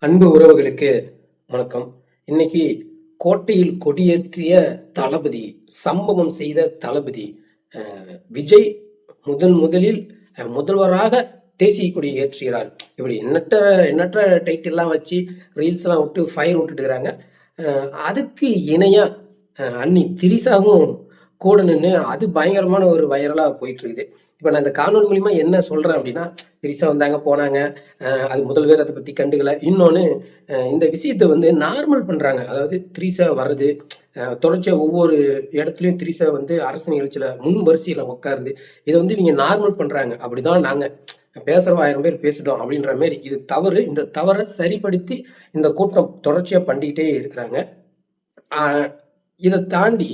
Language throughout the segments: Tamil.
அன்பு உறவுகளுக்கு வணக்கம். இன்னைக்கு கோட்டையில் கொடியேற்றிய தளபதி, சம்பவம் செய்த தளபதி விஜய் முதலில் முதல்வராக தேசிய கொடி ஏற்றுகிறார். இப்படி எண்ணற்ற எண்ணற்ற டைட்டில்லாம் வச்சு ரீல்ஸ்லாம் விட்டு ஃபயர் விட்டுட்டுக்கிறாங்க. அதுக்கு இணையா அண்ணி திரிசாவும் கூட நின்று அது பயங்கரமான ஒரு வைரலாக போயிட்டு இருக்குது. இப்போ நான் இந்த காணொலி மூலிமா என்ன சொல்கிறேன் அப்படின்னா, திரிசா வந்தாங்க போனாங்க, அது முதல்வர் அதை பற்றி கண்டுக்கல. இன்னொன்று இந்த விஷயத்தை வந்து நார்மல் பண்ணுறாங்க. அதாவது திரிசா வர்றது தொடர்ச்சியாக ஒவ்வொரு இடத்துலையும் திரிசா வந்து அரசு நிகழ்ச்சியில் முன் வரிசையில் உட்காருது. இதை வந்து இவங்க நார்மல் பண்ணுறாங்க. அப்படிதான் நாங்கள் பேசுகிறோம், 1000 பேர் பேசிட்டோம் அப்படின்ற மாதிரி. இது தவறு. இந்த தவறை சரிப்படுத்தி இந்த கூட்டம் தொடர்ச்சியாக பண்ணிக்கிட்டே இருக்கிறாங்க. இதை தாண்டி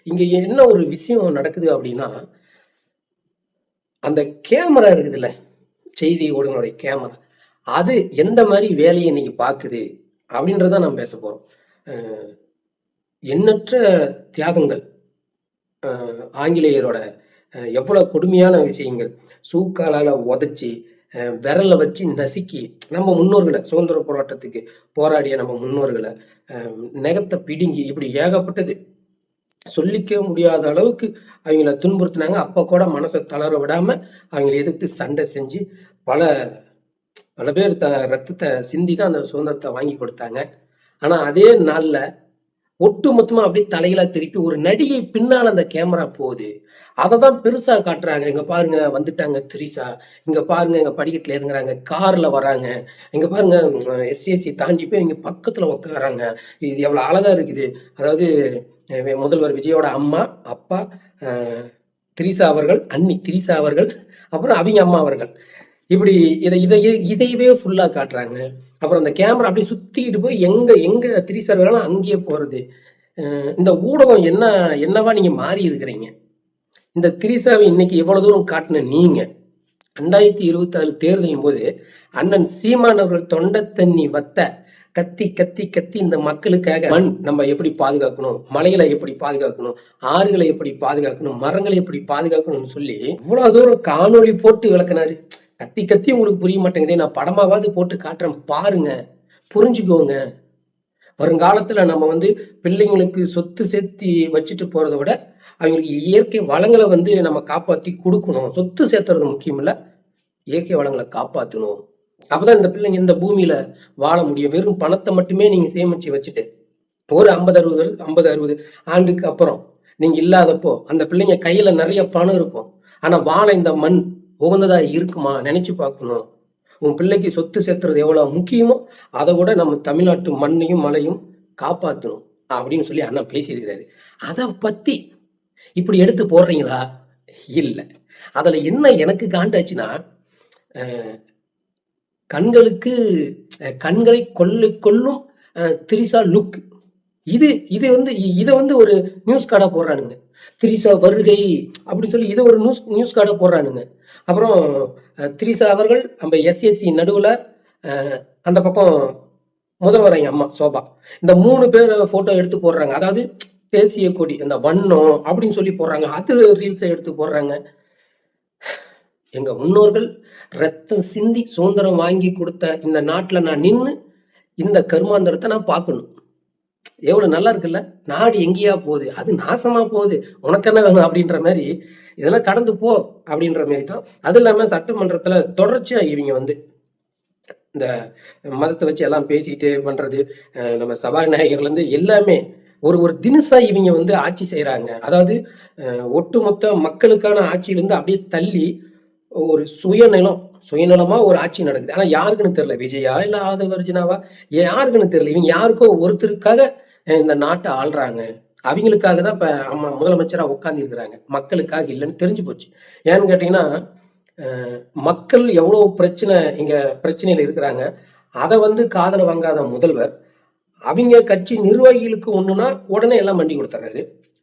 இங்கே என்ன ஒரு விஷயம் நடக்குது அப்படின்னா, அந்த கேமரா இருக்குதுல்ல, செய்தி ஊடகங்களுடைய கேமரா, அது எந்த மாதிரி வேலையை இன்னைக்கு பார்க்குது அப்படின்றத நம்ம பேச போகிறோம். எண்ணற்ற தியாகங்கள், ஆங்கிலேயரோட எவ்வளோ கொடுமையான விஷயங்கள், சூக்காலால் உதச்சி விரலை வச்சு நசுக்கி நம்ம முன்னோர்களை, சுதந்திர போராட்டத்துக்கு போராடிய நம்ம முன்னோர்களை நெகத்தை பிடுங்கி இப்படி ஏகப்பட்டது சொல்லிக்க முடியாத அளவுக்கு அவங்கள துன்புறுத்தினாங்க. அப்போ கூட மனசை தளர விடாமல் அவங்களை எதிர்த்து சண்டை செஞ்சு பல பல பேர் ரத்தத்தை சிந்தி தான் அந்த சுதந்திரத்தை வாங்கி கொடுத்தாங்க. ஆனால் அதே நாளில் ஒட்டு மொத்தமாக அப்படியே தலையில திருப்பி ஒரு நடிகை பின்னால் அந்த கேமரா போகுது. அதை தான் பெருசாக காட்டுறாங்க. இங்கே பாருங்க வந்துட்டாங்க திரிசா, இங்கே பாருங்க இங்கே படிக்கட்டில் இறங்குறாங்க, காரில் வராங்க, இங்கே பாருங்க எஸ்சிஎஸ்சி தாண்டி போய் இங்கே பக்கத்தில் உட்காராங்க. இது எவ்வளோ அழகாக இருக்குது. அதாவது முதல்வர் விஜயோட அம்மா, அப்பா, திரிசா அவர்கள், அண்ணி திரிசா அவர்கள், அப்புறம் அவங்க அம்மா அவர்கள், இப்படி இதையவே ஃபுல்லாக காட்டுறாங்க. அப்புறம் அந்த கேமரா அப்படியே சுற்றிக்கிட்டு போய் எங்கே திரிசா இருக்கலாம் அங்கேயே போகிறது. இந்த ஊடகம் என்னவா நீங்கள் மாறி இருக்கிறீங்க. இந்த திரிசாவை இன்னைக்கு எவ்வளோ தூரம் காட்டின நீங்கள் 2024 தேர்தலின் போது அண்ணன் சீமான் அவர்கள் தொண்டை தண்ணி வத்த கத்தி கத்தி கத்தி இந்த மக்களுக்காக மண் நம்ம எப்படி பாதுகாக்கணும், மலைகளை எப்படி பாதுகாக்கணும், ஆறுகளை எப்படி பாதுகாக்கணும், மரங்களை எப்படி பாதுகாக்கணும்னு சொல்லி இவ்வளோ தூரம் காணொலி போட்டு விளக்குனாரு. கத்தி கத்தி உங்களுக்கு புரிய மாட்டேங்குதே, நான் படமாவது போட்டு காட்டுறேன் பாருங்க, புரிஞ்சுக்கோங்க. வருங்காலத்தில் நம்ம வந்து பிள்ளைங்களுக்கு சொத்து சேர்த்தி வச்சுட்டு போகிறத விட அவங்களுக்கு இயற்கை வளங்களை வந்து நம்ம காப்பாற்றி கொடுக்கணும். சொத்து சேர்த்துறது முக்கியம் இல்லை, இயற்கை வளங்களை காப்பாற்றணும். அப்போதான் இந்த பிள்ளைங்க இந்த பூமியில் வாழ முடியும். வெறும் பணத்தை மட்டுமே நீங்கள் சேமித்து வச்சுட்டு ஒரு 50-60 ஆண்டுக்கு அப்புறம் நீங்கள் இல்லாதப்போ அந்த பிள்ளைங்க கையில் நிறைய பணம் இருக்கும், ஆனால் வாழ இந்த மண் உகந்ததா இருக்குமா நினைச்சு பார்க்கணும். உன் பிள்ளைக்கு சொத்து சேர்த்துறது எவ்வளவு முக்கியமோ அதை விட நம்ம தமிழ்நாட்டு மண்ணையும் மலையும் காப்பாற்றணும் அப்படின்னு சொல்லி அண்ணா பேசியிருக்கிறாரு. அதை பத்தி இப்படி எடுத்து போடுறீங்களா? இல்லை. அதுல என்ன எனக்கு காண்டாச்சுன்னா, கண்களை கொள்ளும் திரிசா லுக். இதை வந்து ஒரு நியூஸ் கார்டா போடுறானுங்க. திரிசா வருகை அப்படின்னு சொல்லி இதை ஒரு நியூஸ் கார்டா போடுறானுங்க. அப்புறம் திரிசா அவர்கள் நம்ம எஸ்எஸ்சி நடுவில் அந்த பக்கம் முதல்வர் அம்மா சோபா, இந்த 3 பேர் ஃபோட்டோ எடுத்து போடுறாங்க. அதாவது தேசிய கொடி இந்த வண்ணம் அப்படின்னு சொல்லி போடுறாங்க. அது ரீல்ஸை எடுத்து போடுறாங்க. எங்க முன்னோர்கள் ரத்தம் சிந்தி சுதந்திரம் வாங்கி கொடுத்த இந்த நாட்டில் நான் நின்று இந்த கருமாந்திரத்தை நான் பார்க்கணும். எவ்வளவு நல்லா இருக்குல்ல. நாடு எங்கேயா போகுது, அது நாசமா போகுது, உனக்கு என்ன வேணும் அப்படின்ற மாதிரி இதெல்லாம் கடந்து போ அப்படின்ற மாதிரி தான். அது இல்லாம சட்டமன்றத்துல தொடர்ச்சியா இவங்க வந்து இந்த மதத்தை வச்சு எல்லாம் பேசிட்டு பண்றது, நம்ம சபாநாயகர்ல இருந்து எல்லாமே ஒரு தினசா இவங்க வந்து ஆட்சி செய்யறாங்க. அதாவது ஒட்டுமொத்த மக்களுக்கான ஆட்சியிலிருந்து அப்படியே தள்ளி ஒரு சுயநலமா ஒரு ஆட்சி நடக்குது. ஆனா யாருக்குன்னு தெரியல, விஜயா இல்ல ஆதவர்ஜினாவா யாருக்குன்னு தெரியல. இவங்க யாருக்கோ ஒருத்தருக்காக இந்த நாட்டை ஆள்றாங்க. அவங்களுக்காக தான் இப்போ முதலமைச்சராக உட்காந்து இருக்கிறாங்க, மக்களுக்காக இல்லைன்னு தெரிஞ்சு போச்சு. ஏன்னு கேட்டிங்கன்னா, மக்கள் எவ்வளோ பிரச்சனையில் இருக்கிறாங்க. அதை வந்து காதல வாங்காத முதல்வர் அவங்க கட்சி நிர்வாகிகளுக்கு ஒன்றுனா உடனே எல்லாம் வண்டி கொடுத்துறாரு.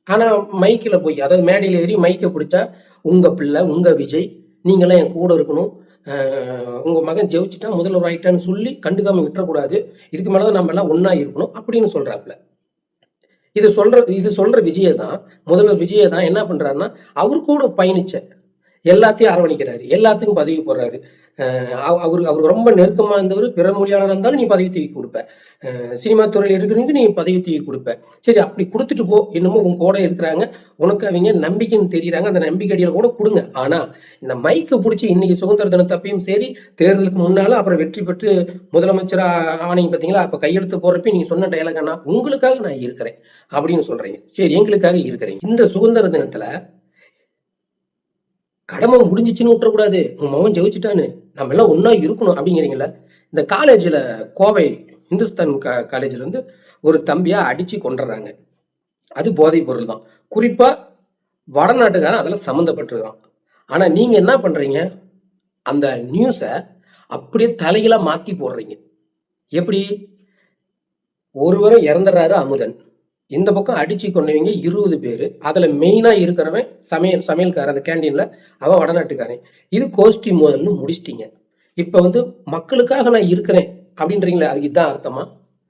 ஆனால் மைக்கில் போய், அதாவது மேடையில் ஏறி மைக்கை பிடிச்சா உங்கள் பிள்ளை உங்கள் விஜய் நீங்களாம் என் கூட இருக்கணும், உங்கள் மகன் ஜெயிச்சுட்டா முதல்வர் ஆயிட்டான்னு சொல்லி கண்டுக்காமல் விட்டுறக்கூடாது, இதுக்கு மேலே தான் நம்ம எல்லாம் ஒன்றா இருக்கணும் அப்படின்னு சொல்கிறாப்புல. இது சொல்ற விஜயை தான், முதல்வர் விஜயை தான் என்ன பண்றாருன்னா, அவர் கூட பயணிச்ச எல்லாத்தையும் அரவணைக்கிறாரு, எல்லாத்துக்கும் பதவி போடுறாரு. அவருக்கு ரொம்ப நெருக்கமாக இருந்தவர் பிற மொழியாளராக இருந்தாலும் நீ பதவி தூக்கி கொடுப்ப, சினிமா துறையில் இருக்கிறவங்க நீ பதவி தூக்கி கொடுப்ப. சரி அப்படி கொடுத்துட்டு போ, என்னமோ உங்க கூட இருக்கிறாங்க, உனக்கு அவங்க நம்பிக்கைன்னு தெரியுறாங்க, அந்த நம்பிக்கை அடியில் கூட கொடுங்க. ஆனால் இந்த மைக்கை பிடிச்சி இன்னைக்கு சுதந்திர தினத்தப்பையும் சரி, தேர்தலுக்கு முன்னாலும் அப்புறம் வெற்றி பெற்று முதலமைச்சராக ஆனீங்க பார்த்தீங்களா, அப்போ கையெழுத்து போடுறப்ப நீங்கள் சொன்ன டயலாக் அண்ணா, உங்களுக்காக நான் இருக்கிறேன் அப்படின்னு சொல்கிறீங்க. சரி எங்களுக்காக இருக்கிறீங்க. இந்த சுதந்திர தினத்தில் கடமை முடிஞ்சிச்சுன்னு விட்டுறக்கூடாது, உங்க மகன் ஜெயிச்சுட்டான்னு, நம்ம எல்லாம் ஒன்றா இருக்கணும் அப்படிங்கிறீங்களா? இந்த காலேஜில் கோவை இந்துஸ்தான் காலேஜில் வந்து ஒரு தம்பியா அடிச்சு கொண்டுறாங்க. அது போதைப் பொருள் தான். குறிப்பா வடநாட்டுக்காரன் அதெல்லாம் சம்மந்தப்பட்டிருக்கிறான். ஆனா நீங்க என்ன பண்றீங்க, அந்த நியூஸை அப்படியே தலையில மாத்தி போடுறீங்க. எப்படி? ஒருவரும் இறந்துடுறாரு அமுதன், இந்த பக்கம் அடிச்சு கொண்டவங்க 20 பேர், அதுல மெயினா இருக்கிறவன் சமையல்காரன், அந்த கேண்டீன்ல அவன் வடநாட்டுக்காரன். இது கோஷ்டி மோதல்னு முடிச்சிட்டீங்க. இப்ப வந்து மக்களுக்காக நான் இருக்கிறேன் அப்படின்றீங்களே, அதுக்கு இதுதான் அர்த்தமா?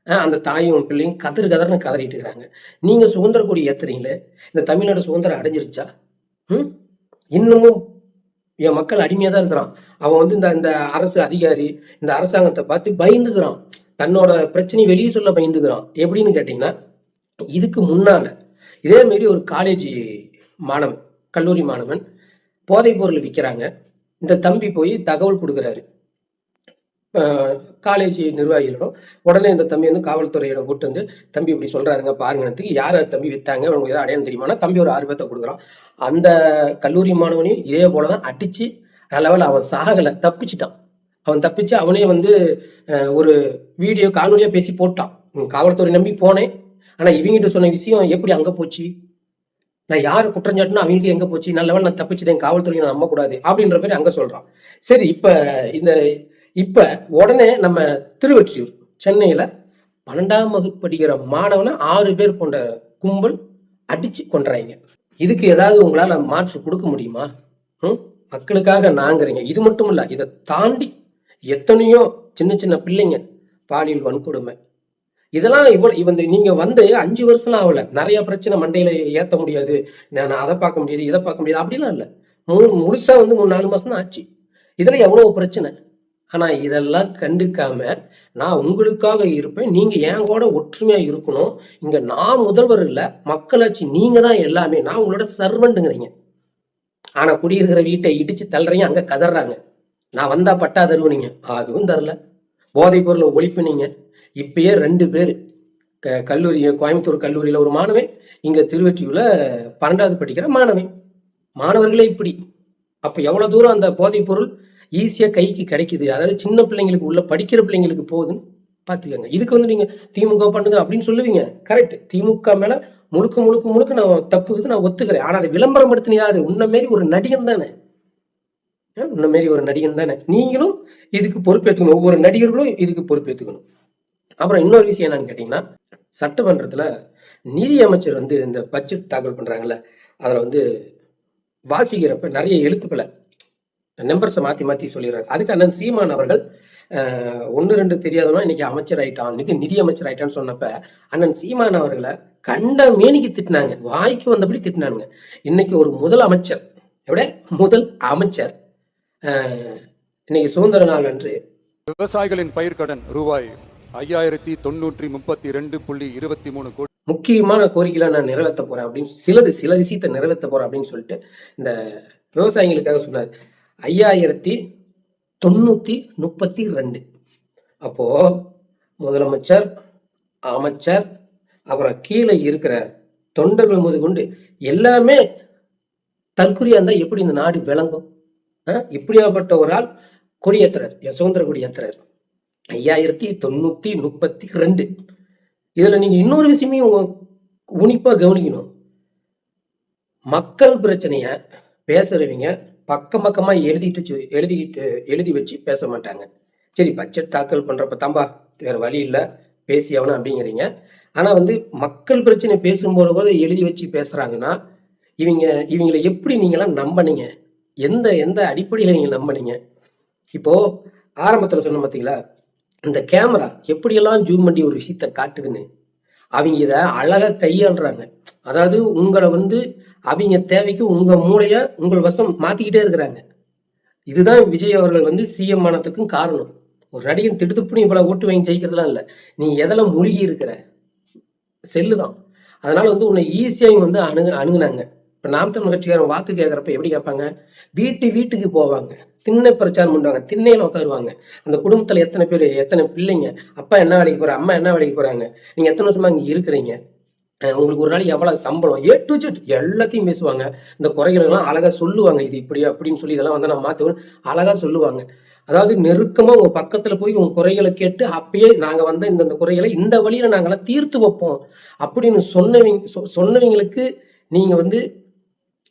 அந்த தாயும் பிள்ளையும் கதறுன்னு கதறிட்டு இருக்கிறாங்க. நீங்க சுதந்திர கொடி ஏத்துறீங்களே, இந்த தமிழ்நாடு சுதந்திரம் அடைஞ்சிருச்சா? இன்னமும் என் மக்கள் அடிமையா தான் இருக்கிறான். அவன் வந்து இந்த அரசு அதிகாரி, இந்த அரசாங்கத்தை பார்த்து பயந்துக்கிறான், தன்னோட பிரச்சனை வெளியே சொல்ல பயந்துக்கிறான். எப்படின்னு கேட்டீங்கன்னா, இதுக்கு முன்னால இதே மாரி ஒரு காலேஜ் மாணவன், கல்லூரி மாணவன் போதைப் பொருள் விற்கிறாங்க. இந்த தம்பி போய் தகவல் கொடுக்குறாரு காலேஜ் நிர்வாகிகளிடம். உடனே இந்த தம்பி வந்து காவல்துறையிடம் கூட்டு வந்து, தம்பி இப்படி சொல்றாருங்க பாருங்கன்றதுக்கு, யார் தம்பி வித்தாங்க, அவனுக்கு ஏதாவது அடையாளம் தெரியுமானா, தம்பி ஒரு 6 பேர்த்த கொடுக்குறான். அந்த கல்லூரி மாணவனையும் இதே போலதான் அடிச்சு, நல்லவேளை அவன் சாகலை, தப்பிச்சிட்டான். அவன் தப்பிச்சு அவனே வந்து ஒரு வீடியோ காணொலியா பேசி போட்டான். காவல்துறை நம்பி போனேன், ஆனா இவங்கிட்ட சொன்ன விஷயம் எப்படி அங்க போச்சு, நான் யாரை குற்றஞ்சாட்டுனா அவங்களுக்கு எங்க போச்சு, நல்லவேளை நான் தப்பிச்சிட்டேன், காவல்துறையை நான் நம்பக்கூடாது அப்படின்ற மாதிரி அங்க சொல்றான். சரி இப்ப உடனே நம்ம திருவொற்றியூர் சென்னையில 12ஆம் வகுப்பு படிக்கிற மாணவனை 6 பேர் கொண்ட கும்பல் அடிச்சு கொண்டுறாங்க. இதுக்கு ஏதாவது உங்களால மாற்று கொடுக்க முடியுமா? மக்களுக்காக நாங்கிறீங்க. இது மட்டும் இல்ல, இதை தாண்டி எத்தனையோ சின்ன சின்ன பிள்ளைங்க பாலியல் வன்கொடுமை, இதெல்லாம் இவன் நீங்க வந்து 5 வருஷம்லாம் ஆகல, நிறைய பிரச்சனை மண்டையில ஏத்த முடியாது, நான் அதை பார்க்க முடியாது இதை பார்க்க முடியாது அப்படிலாம் இல்லை. முழுசா வந்து 3-4 மாசம் தான் ஆச்சு. இதுல எவ்வளவு பிரச்சனை. ஆனா இதெல்லாம் கண்டுக்காம நான் உங்களுக்காக இருப்பேன், நீங்க என் கூட ஒற்றுமையா இருக்கணும், இங்க நான் முதல்வர் இல்ல, மக்களாட்சி நீங்க தான் எல்லாமே, நான் உங்களோட சர்வெண்ட்டுங்கிறீங்க. ஆனா குடியிருக்கிற வீட்டை இடிச்சு தள்ளுறீங்க, அங்க கதறாங்க. நான் வந்தா பட்டா தருவீங்க, அதுவும் தரல. போதைப் பொருளை ஒழிப்புனீங்க. இப்பயே 2 பேர் கல்லூரி, கோயம்புத்தூர் கல்லூரியில ஒரு மாணவன், இங்க திருவொற்றியூர்ல 12வது படிக்கிற மாணவர்களே இப்படி. அப்ப எவ்வளவு தூரம் அந்த போதைப் பொருள் ஈஸியா கைக்கு கிடைக்குது, அதாவது சின்ன பிள்ளைங்களுக்கு, உள்ள படிக்கிற பிள்ளைங்களுக்கு போகுதுன்னு பாத்துக்கோங்க. இதுக்கு வந்து நீங்க திமுக பண்ணுது அப்படின்னு சொல்லுவீங்க, கரெக்ட். திமுக மேல முழுக்க முழுக்க முழுக்க நான் தப்புக்குது, நான் ஒத்துக்கிறேன். ஆனா அதை விளம்பரம் படுத்தின யாரு? உன்ன மாரி ஒரு நடிகன் தானே, உன்ன மாரி ஒரு நடிகன் தானே. நீங்களும் இதுக்கு பொறுப்பேற்றுக்கணும், ஒவ்வொரு நடிகர்களும் இதுக்கு பொறுப்பேற்றுக்கணும். அப்புறம் இன்னொரு விஷயம் என்னன்னு கேட்டீங்கன்னா, சட்டமன்றத்துல நிதி அமைச்சர் வந்து இந்த பட்ஜெட் தாக்கல் பண்றாங்கல்ல, அதுல வந்து வாசிக்கிறப்ப நிறைய எழுத்துக்களை நம்பர்ஸை மாத்தி மாத்தி சொல்லிடுறாரு. அதுக்கு அண்ணன் சீமான் அவர்கள் 1-2 தெரியாதவனா இன்னைக்கு அமைச்சர் ஆயிட்டான், நிதி அமைச்சர் ஆயிட்டான்னு சொன்னப்ப அண்ணன் சீமான் அவர்களை கண்ட மேனிக்கு திட்டினாங்க, வாய்க்கு வந்தபடி திட்டினானுங்க. இன்னைக்கு ஒரு முதல் அமைச்சர் அமைச்சர் இன்னைக்கு சுதந்திர நாள் அன்று விவசாயிகளின் பயிர்க்கடன் ரூபாய் 5932.23 கோடி முக்கியமான கோரிக்கைகளை நான் நிறைவேற்ற போறேன் அப்படின்னு, சில விஷயத்தை நிறைவேற்ற போறேன் அப்படின்னு சொல்லிட்டு இந்த விவசாயிகளுக்காக சொன்னார். 5932. அப்போ முதலமைச்சர், அமைச்சர், அப்புறம் கீழே இருக்கிற தொண்டர்கள் முதற்கொண்டு எல்லாமே தற்குறியா இருந்தா எப்படி இந்த நாடு விளங்கும்? இப்படியாப்பட்ட ஒரு ஆள் கொடியேற்றுறார், சுதந்திர கொடியேற்றுறார். 5932. இதுல நீங்க இன்னொரு விஷயமையும் உன்னிப்பா கவனிக்கணும். மக்கள் பிரச்சனைய பேசுறவங்க பக்கம் பக்கமா எழுதி வச்சு பேச மாட்டாங்க. சரி, பட்ஜெட் தாக்கல் பண்றப்ப தாம்பா வேற வழி இல்லை பேசி ஆகணும் அப்படிங்கிறீங்க. ஆனா வந்து மக்கள் பிரச்சனை பேசும்போது கூட எழுதி வச்சு பேசுறாங்கன்னா, இவங்களை எப்படி நீங்களாம் நம்பினீங்க? எந்த அடிப்படையில நீங்க நம்பினீங்க? இப்போ ஆரம்பத்துல சொன்ன பார்த்தீங்களா, இந்த கேமரா எப்படியெல்லாம் ஜூம் பண்ணி ஒரு விஷயத்த காட்டுதுன்னு, அவங்க இதை அழகா கையாளுறாங்க. அதாவது உங்களை வந்து அவங்க தேவைக்கு உங்க மூளைய உங்கள் வசம் மாத்திக்கிட்டே இருக்கிறாங்க. இதுதான் விஜய் அவர்கள் வந்து சிஎம் ஆனதுக்கும் காரணம். ஒரு நடிகன் திடுத்துப்புன்னு இவ்வளவு ஓட்டு வாங்கி ஜெயிக்கிறதுலாம் இல்லை. நீ எதில் மூழ்கி இருக்கிற செல்லு தான். அதனால வந்து உன்னை ஈஸியா இவங்க வந்து அணுகுனாங்க. இப்ப நாம் தமிழ் கட்சிக்காரன் வாக்கு கேட்கறப்ப எப்படி கேட்பாங்க? வீட்டுக்கு போவாங்க, திண்ணை பிரச்சாரம் பண்ணுவாங்க, திண்ணையில உட்காருவாங்க. அந்த குடும்பத்துல எத்தனை பேர், எத்தனை பிள்ளைங்க, அப்பா என்ன வேலைக்கு போறாங்க, அம்மா என்ன வேலைக்கு போறாங்க, நீங்க எத்தனை வருஷமா இங்க இருக்கிறீங்க, உங்களுக்கு ஒரு நாளைக்கு எவ்வளவு சம்பளம், ஏ டு ஜெட் எல்லாத்தையும் பேசுவாங்க. இந்த குறைகள் எல்லாம் அழகா சொல்லுவாங்க. இது இப்படி அப்படின்னு சொல்லி இதெல்லாம் வந்து நான் மாத்துவேன் அழகா சொல்லுவாங்க. அதாவது நெருக்கமா உங்க பக்கத்துல போய் உங்க குறைகளை கேட்டு அப்பயே நாங்க வந்து இந்த குறைகளை இந்த வழியில நாங்கெல்லாம் தீர்த்து வைப்போம் அப்படின்னு சொன்னவங்களுக்கு நீங்க வந்து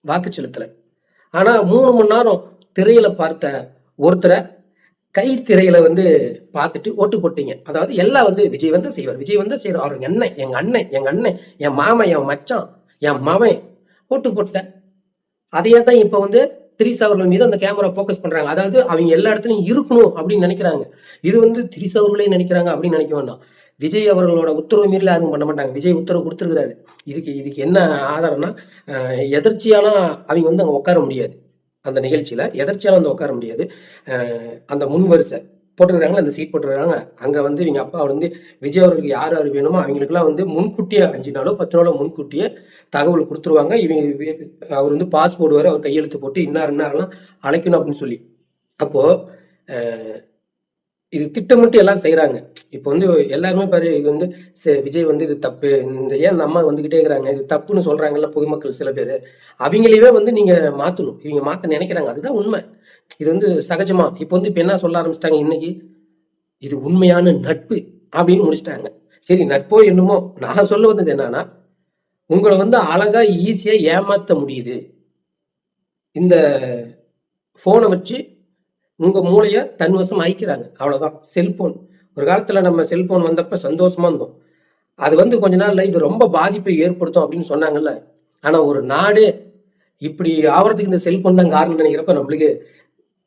வாக்கு செலுத்தல. ஆனா 3 மணி நேரம் திரையில பார்த்த ஒருத்தரை கை திரையில வந்து பார்த்துட்டு ஓட்டு போட்டீங்க. அதாவது எல்லாம் வந்து விஜய் வந்து செய்வார், விஜய் வந்து செய்வார், அவர் அண்ணன், எங்க அண்ணன், எங்க அண்ணன், என் மாமன், என் மச்சான், என் மவன் ஓட்டு போட்ட. அதையே தான் இப்ப வந்து திரிசா அவர்கள் மீது அந்த கேமரா போக்கஸ் பண்றாங்க. அதாவது அவங்க எல்லா இடத்துலயும் இருக்கணும் அப்படின்னு நினைக்கிறாங்க. இது வந்து திரிசா அவர்களே நினைக்கிறாங்க அப்படின்னு நினைக்க வேண்டாம். விஜய் அவர்களோட உத்தரவு மீறல யாரும் பண்ண மாட்டாங்க. விஜய் உத்தரவு கொடுத்துருக்கிறாரு. இதுக்கு என்ன ஆதாரம்னா, எதர்ச்சியாலாம் அவங்க வந்து அங்க உட்கார முடியாது. அந்த நிகழ்ச்சியில எதர்ச்சியால வந்து உட்கார முடியாது. அந்த முன் வரிசை போட்டுருக்காங்க, அந்த சீட் போட்டுருக்காங்க. அங்க வந்து இவங்க அப்பா வந்து விஜய் அவர்களுக்கு யார் யார் வேணுமோ அவங்களுக்குலாம் வந்து முன்கூட்டியே 5 நாளோ 10 நாளோ முன்கூட்டியே தகவல் கொடுத்துருவாங்க. இவங்க அவர் வந்து பாஸ் போடுவார், அவர் கையெழுத்து போட்டு இன்னாரெல்லாம் அழைக்கணும் அப்படின்னு சொல்லி. அப்போ இது திட்டமிட்டு எல்லாம் செய்யறாங்க. இப்போ வந்து எல்லாருமே பாரு, இது வந்து விஜய் வந்து இது தப்பு, இந்த ஏன் அந்த அம்மா வந்துகிட்டே இருக்கிறாங்க, இது தப்புன்னு சொல்றாங்கல்ல பொதுமக்கள் சில பேர், அவங்களையே வந்து நீங்க மாத்தணும், இவங்க மாத்த நினைக்கிறாங்க. அதுதான் உண்மை. இது வந்து சகஜமா இப்போ வந்து இப்ப என்ன சொல்ல ஆரம்பிச்சிட்டாங்க இன்னைக்கு, இது உண்மையான நட்பு அப்படின்னு முடிச்சிட்டாங்க. சரி, நட்போ என்னமோ, நான் சொல்ல வந்தது என்னன்னா, உங்களை வந்து அழகா ஈஸியா ஏமாத்த முடியுது. இந்த போனை வச்சு உங்க மூளைய தன்வசம் ஆயிக்கிறாங்க. அவ்வளவுதான். செல்போன் ஒரு காலத்துல நம்ம செல்போன் வந்தப்ப சந்தோஷமா இருந்தோம். அது வந்து கொஞ்ச நாள்ல இது ரொம்ப பாதிப்பை ஏற்படுத்தும் அப்படின்னு சொன்னாங்கல்ல. ஆனா ஒரு நாடே இப்படி ஆவறதுக்கு இந்த செல்போன் தான் காரணம் நினைக்கிறப்ப நம்மளுக்கு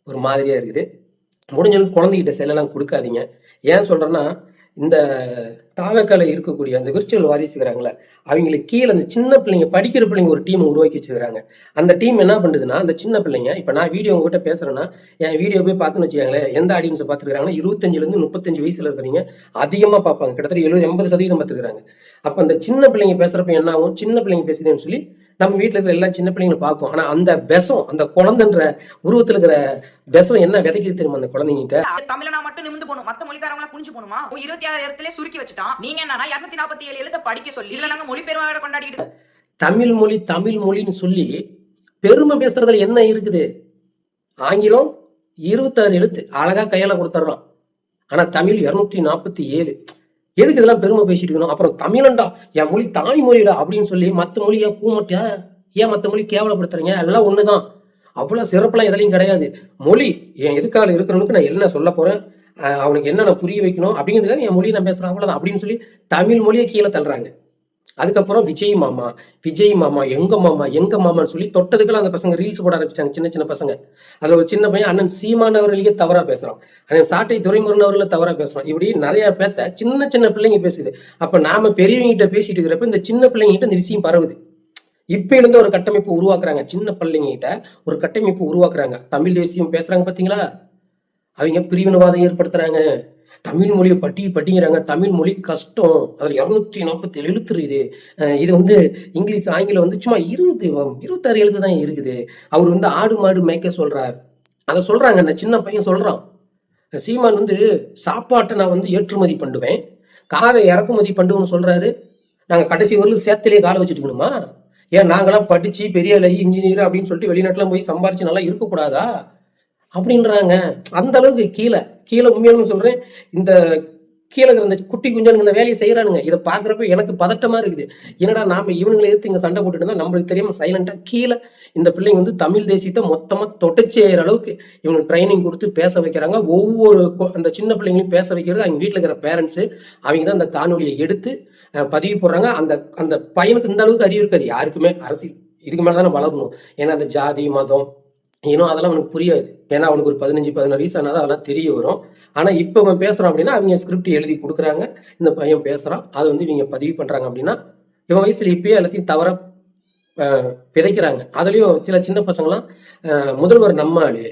ஒரு மாதிரியா இருக்குது. முடிஞ்சளவுக்கு குழந்தைகிட்ட செல்லெல்லாம் கொடுக்காதீங்க. ஏன் சொல்றேன்னா, இந்த தாவக்கால இருக்கக்கூடிய அந்த விர்ச்சுவல் வாரிசுகிறாங்களே, அவங்களுக்கு கீழே அந்த சின்ன பிள்ளைங்க, படிக்கிற பிள்ளைங்க ஒரு டீம் உருவாக்கி வச்சுக்கிறாங்க. அந்த டீம் என்ன பண்ணுதுன்னா, அந்த சின்ன பிள்ளைங்க, இப்ப நான் வீடியோ உங்ககிட்ட பேசுறேன்னா, என் வீடியோ போய் பார்த்துன்னு வச்சுக்காங்களேன், எந்த ஆடியன்ஸை பார்த்துருக்காங்கன்னா 25 35 வயசுல இருக்கிறீங்க அதிகமா பார்ப்பாங்க. கிட்டத்தட்ட 70-80% பார்த்துருக்காங்க. அப்ப அந்த சின்ன பிள்ளைங்க பேசுறப்ப என்ன ஆகும், சின்ன பிள்ளைங்க பேசுதுன்னு சொல்லி நம்ம வீட்டுல இருக்கிற எல்லா சின்ன பிள்ளைங்களும் பார்க்கும். ஆனா அந்த விஷம், அந்த குழந்தைன்ற உருவத்துல இருக்கிற விஷம் என்ன விதைக்குது தெரியுமா அந்த குழந்தைங்கிட்ட? தமிழனா மட்டும் நிமிந்து போகணும், மத்த மொழிக்காரங்களா குனிஞ்சு போகணுமா? 26 இடத்துல சுருக்கி வச்சுட்டான். நீங்க என்னன்னா 247 எழுத படிக்க சொல்லி இல்ல நாங்க மொழி பெருமாவோட கொண்டாடிட்டு தமிழ் மொழின்னு சொல்லி பெருமை பேசுறதுல என்ன இருக்குது? ஆங்கிலம் 26 எழுத்து அழகா கையால கொடுத்துட்றான். ஆனா தமிழ் 247. எதுக்கு இதெல்லாம் பெருமை பேசிட்டு இருக்கணும்? அப்புறம் தமிழன்டா, என் மொழி தாய்மொழிடா அப்படின்னு சொல்லி மற்ற மொழியை கூமட்டியா, ஏன் மற்ற மொழி கேவலப்படுத்துறீங்க? எல்லாம் ஒண்ணுதான். அவ்வளவு சிறப்புலாம் எதுலையும் கிடையாது. மொழி என் எதுக்காக இருக்கிறவனுக்கு நான் என்ன சொல்ல போறேன், அவனுக்கு என்ன நான் புரிய வைக்கணும் அப்படிங்கிறதுக்காக என் மொழி நான் பேசுறேன், அவ்வளவுதான் அப்படின்னு சொல்லி தமிழ் மொழியை கீழே தள்ளுறாங்க. அதுக்கப்புறம் விஜய் மாமா எங்க மாமான்னு சொல்லி தொட்டதுக்கெல்லாம் அந்த பசங்க ரீல்ஸ் போட ஆரம்பிச்சிட்டாங்க. சின்ன சின்ன பசங்க. அதுல ஒரு சின்ன பையன் அண்ணன் சீமான் அவர்களே தவறா பேசுறான், அண்ணன் சாட்டை துரைமுருகன் அவர்கள தவறா பேசுறான். இப்படி நிறைய பேத்த சின்ன சின்ன பிள்ளைங்க பேசுது. அப்ப நாம பெரியவங்க கிட்ட பேசிட்டு இருக்கிறப்ப இந்த சின்ன பிள்ளைங்க கிட்ட இந்த விஷயம் பரவுது. இப்ப இருந்து ஒரு கட்டமைப்பு உருவாக்குறாங்க. சின்ன பிள்ளைங்க கிட்ட ஒரு கட்டமைப்பு உருவாக்குறாங்க. தமிழ் தேசியம் பேசுறாங்க பாத்தீங்களா, அவங்க பிரிவினவாதம் ஏற்படுத்துறாங்க. தமிழ் மொழியை படிங்கிறாங்க. தமிழ் மொழி கஷ்டம், அதுல 247 எழுத்து இருக்குது. இது வந்து இங்கிலீஷ் ஆங்கிலம் வந்து சும்மா 26 எழுத்து தான் இருக்குது. அவர் வந்து ஆடு மாடு மேய்க்க சொல்றார், அதை சொல்றாங்க. அந்த சின்ன பையன் சொல்றான். சீமான் வந்து சாப்பாட்டை நான் வந்து ஏற்றுமதி பண்ணுவேன், காரை இறக்குமதி பண்ணுவேன்னு சொல்றாரு. நாங்க கடைசி வரலும் சேத்திலேயே காலை வச்சுட்டு இருக்கணுமா? ஏன் நாங்களாம் படிச்சு பெரிய இன்ஜினியர் அப்படின்னு சொல்லிட்டு வெளிநாட்டுல போய் சம்பாரிச்சு நல்லா இருக்கக்கூடாதா அப்படின்றாங்க. அந்த அளவுக்கு கீழே உண்மையான சொல்றேன். இந்த கீழே இருக்கிற குட்டி குஞ்சனுக்கு இந்த வேலையை செய்யறானுங்க. இதை பாக்குறப்ப எனக்கு பதட்டமா இருக்குது. என்னடா நாம இவனுங்களை எடுத்து இங்க சண்டை போட்டுட்டு இருந்தா நம்மளுக்கு தெரியாம சைலண்டா கீழே இந்த பிள்ளைங்க வந்து தமிழ் தேசியத்தை மொத்தமா தொடச்சி செய்யற அளவுக்கு இவங்க ட்ரைனிங் கொடுத்து பேச வைக்கிறாங்க. ஒவ்வொரு அந்த சின்ன பிள்ளைங்களையும் பேச வைக்கிறது அவங்க வீட்டுல இருக்கிற பேரண்ட்ஸ். அவங்க தான் அந்த காணொலியை எடுத்து பதிவு போடுறாங்க. அந்த பையனுக்கு இந்த அளவுக்கு அறிவு இருக்காது யாருக்குமே. அரசியல் இதுக்கு மேலதானே வளரணும். ஏன்னா அந்த ஜாதி மதம் ஏன்னா அதெல்லாம் அவனுக்கு புரியாது. ஏன்னா அவனுக்கு ஒரு 15-16 வயசு ஆனாதான் அதெல்லாம் தெரிய வரும். ஆனா இப்ப அவன் பேசுறான் அப்படின்னா அவங்க ஸ்கிரிப்ட் எழுதி கொடுக்குறாங்க. இந்த பையன் பேசுறான், அதை வந்து இவங்க பதிவு பண்றாங்க அப்படின்னா இவன் வயசுல இப்பயே எல்லாத்தையும் தவற விதைக்கிறாங்க. அதுலயும் சில சின்ன பசங்களாம் முதல்வர் நம்மாளு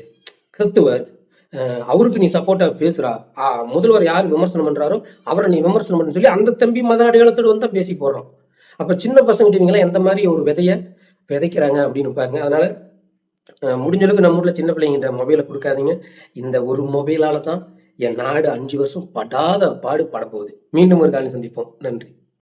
கிறித்துவர், அவருக்கு நீ சப்போர்ட்டா பேசுறா, முதல்வர் யார் விமர்சனம் பண்றாரோ அவரை நீ விமர்சனம் பண்ணு சொல்லி அந்த தம்பி மத அடையாளத்தோடு வந்து பேசி போடுறோம். அப்ப சின்ன பசங்கிட்ட இவங்கெல்லாம் எந்த மாதிரி ஒரு விதைய விதைக்கிறாங்க அப்படின்னு பாருங்க. அதனால முடிஞ்ச அளவுக்கு நம்ம ஊர்ல சின்ன பிள்ளைங்கிட்ட மொபைலை கொடுக்காதீங்க. இந்த ஒரு மொபைலால தான் என் நாடு 5 வருஷம் படாத பாடு படப்போகுது. மீண்டும் ஒரு காலையில் சந்திப்போம். நன்றி.